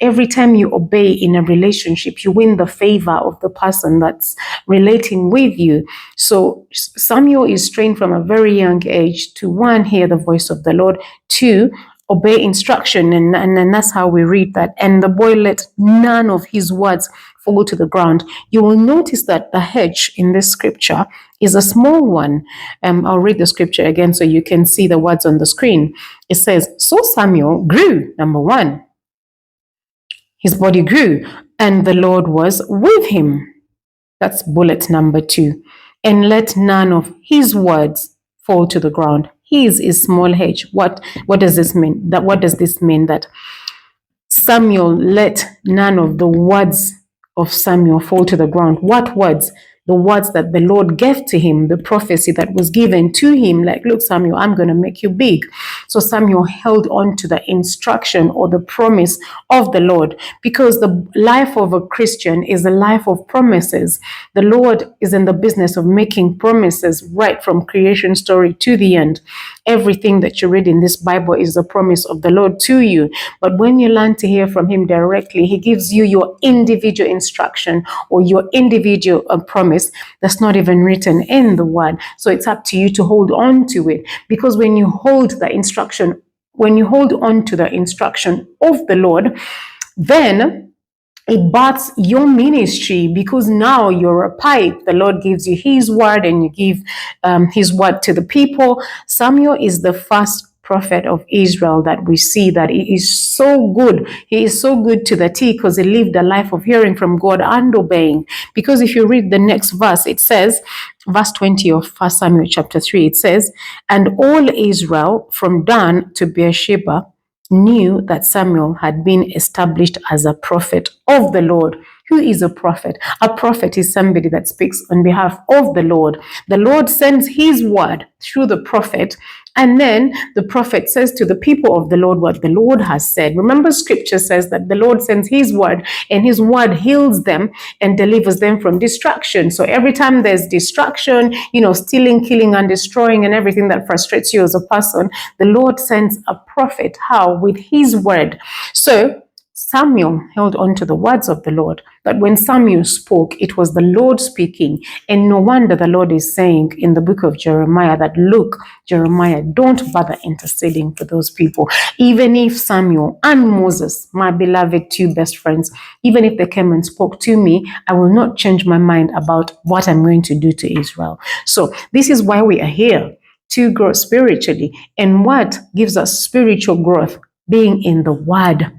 Every time you obey in a relationship, you win the favor of the person that's relating with you. So Samuel is trained from a very young age to, one, hear the voice of the Lord, two, obey instruction. And that's how we read that. And the boy let none of his words fall to the ground. You will notice that the hedge in this scripture is a small one. I'll read the scripture again so you can see the words on the screen. It says, so Samuel grew, number one. His body grew, and the Lord was with him. That's bullet number two. And let none of his words fall to the ground. His is small h. What does this mean? What does this mean? That Samuel let none of the words of Samuel fall to the ground. What words? The words that the Lord gave to him, the prophecy that was given to him, like, look, Samuel, I'm going to make you big. So Samuel held on to the instruction or the promise of the Lord, because the life of a Christian is a life of promises. The Lord is in the business of making promises right from creation story to the end. Everything that you read in this Bible is a promise of the Lord to you. But when you learn to hear from him directly, he gives you your individual instruction or your individual promise that's not even written in the word. So it's up to you to hold on to it, because when you hold on to the instruction of the Lord, then it births your ministry, because now you're a pipe. The Lord gives you his word and you give his word to the people. Samuel is the first prophet of Israel that we see that he is so good. He is so good to the T, because he lived a life of hearing from God and obeying. Because if you read the next verse, it says, verse 20 of 1 Samuel chapter 3, it says, and all Israel from Dan to Beersheba knew that Samuel had been established as a prophet of the Lord. Who is a prophet? A prophet is somebody that speaks on behalf of the Lord. The Lord sends his word through the prophet, and then the prophet says to the people of the Lord what the Lord has said. Remember, scripture says that the Lord sends his word, and his word heals them and delivers them from destruction. So every time there's destruction, stealing, killing, and destroying, and everything that frustrates you as a person, the Lord sends a prophet. How? With his word. So Samuel held on to the words of the Lord. But when Samuel spoke, it was the Lord speaking. And no wonder the Lord is saying in the book of Jeremiah that, look, Jeremiah, don't bother interceding for those people. Even if Samuel and Moses, my beloved two best friends, even if they came and spoke to me, I will not change my mind about what I'm going to do to Israel. So this is why we are here, to grow spiritually. And what gives us spiritual growth? Being in the word.